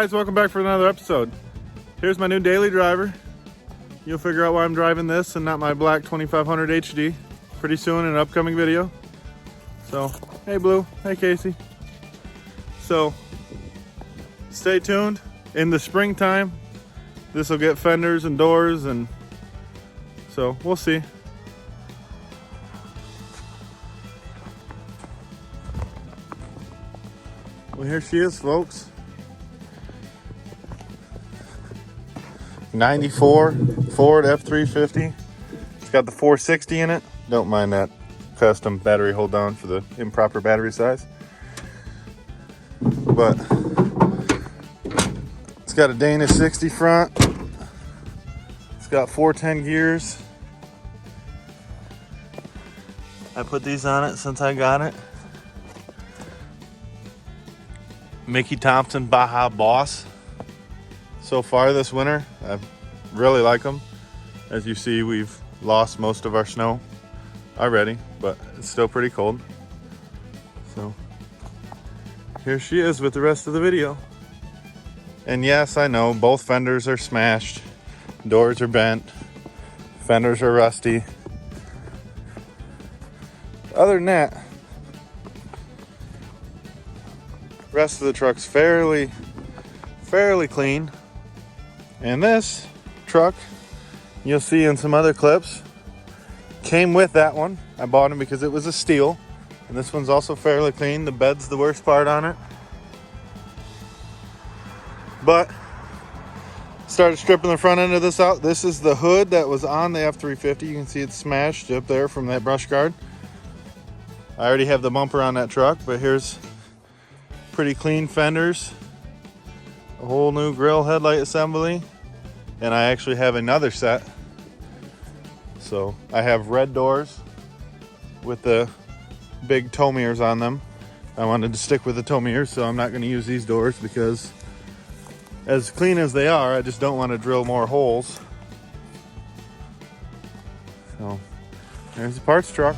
guys, welcome back for another episode. Here's my new daily driver. You'll figure out why I'm driving this and not my black 2500 HD pretty soon in an upcoming video. So, hey Blue, hey Casey. So, stay tuned. In the springtime, this will get fenders and doors, and so we'll see. Well, here she is, folks. 94 Ford F-350. It's got the 460 in it. Don't mind that custom battery hold down for the improper battery size. But it's got a Dana 60 front. It's got 410 gears. I put these on it since I got it. Mickey Thompson Baja Boss. So far this winter, I really like them. As you see, we've lost most of our snow already, but it's still pretty cold. So here she is with the rest of the video. And yes, I know both fenders are smashed, doors are bent, fenders are rusty. Other than that, rest of the truck's fairly clean. And this truck, you'll see in some other clips, came with that one. I bought him because it was a steal. And this one's also fairly clean. The bed's the worst part on it. But started stripping the front end of this out. This is the hood that was on the F-350. You can see it's smashed up there from that brush guard. I already have the bumper on that truck, but here's pretty clean fenders, a whole new grill headlight assembly, and I actually have another set. So I have red doors with the big tow mirrors on them. I wanted to stick with the tow mirrors, so I'm not going to use these doors because as clean as they are, I just don't want to drill more holes. So there's the parts truck.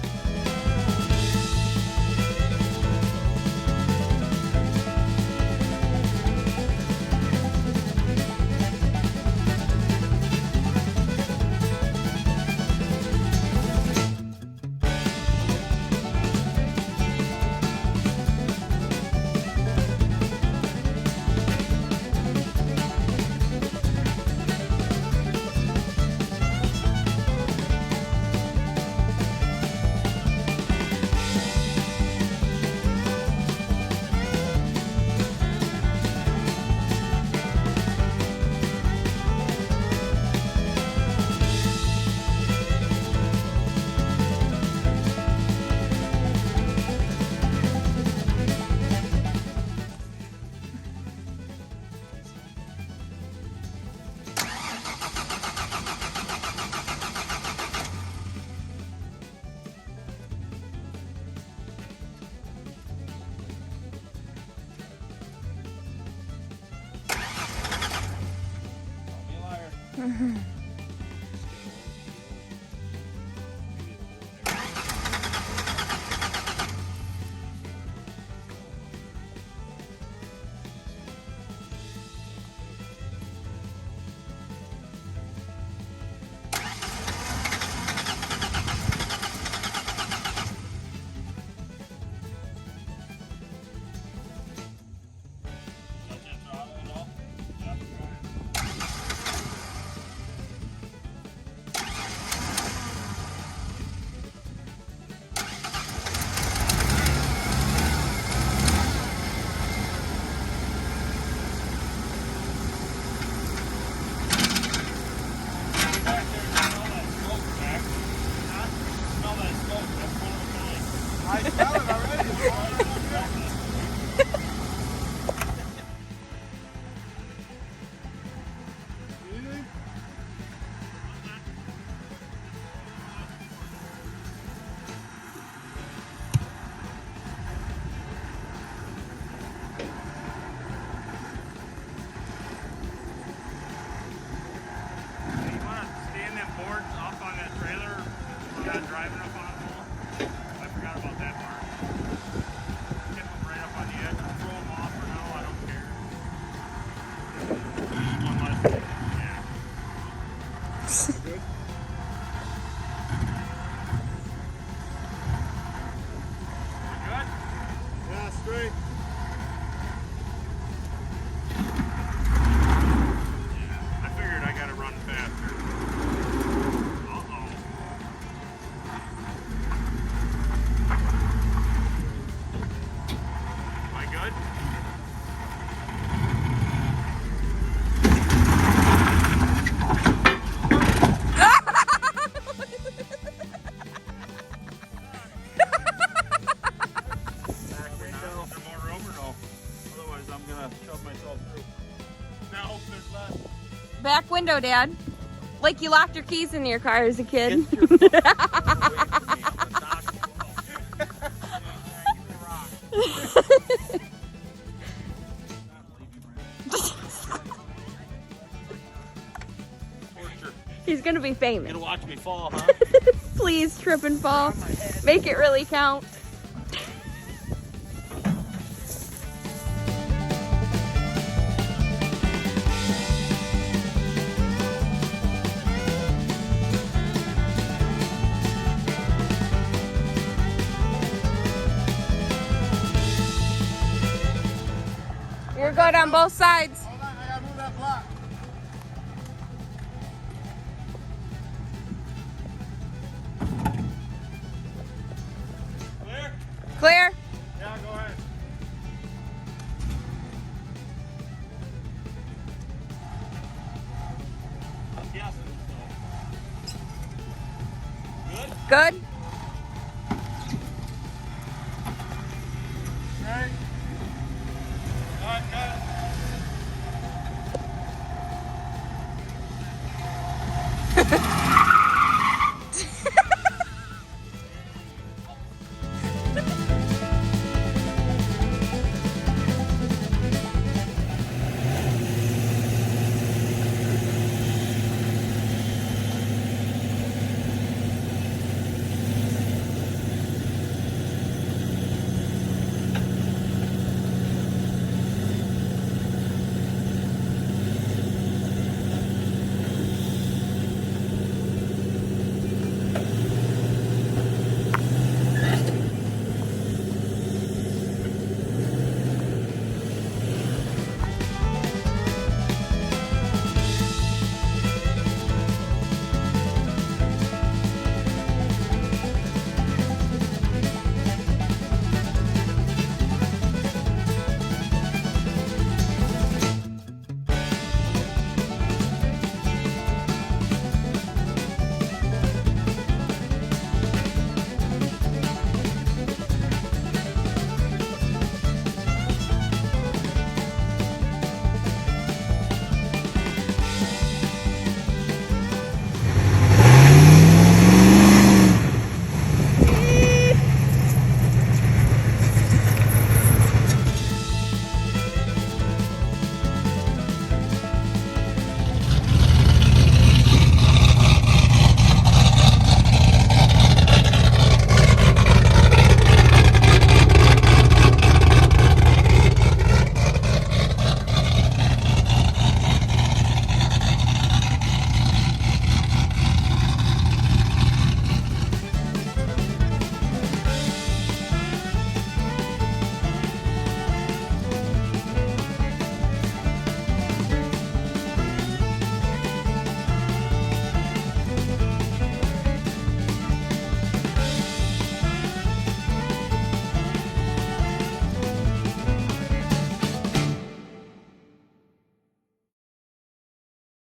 Good? Good? Yeah, straight. Yeah, I figured I gotta run faster. Uh-oh. Am I good? Back window, Dad. Like you locked your keys in your car as a kid. He's gonna be famous. You're gonna watch me fall, huh? Please trip and fall. Make it really count. You're good on both sides. Hold on, I gotta move that block. Clear? Clear? Yeah, go ahead. Yes. Good? Good?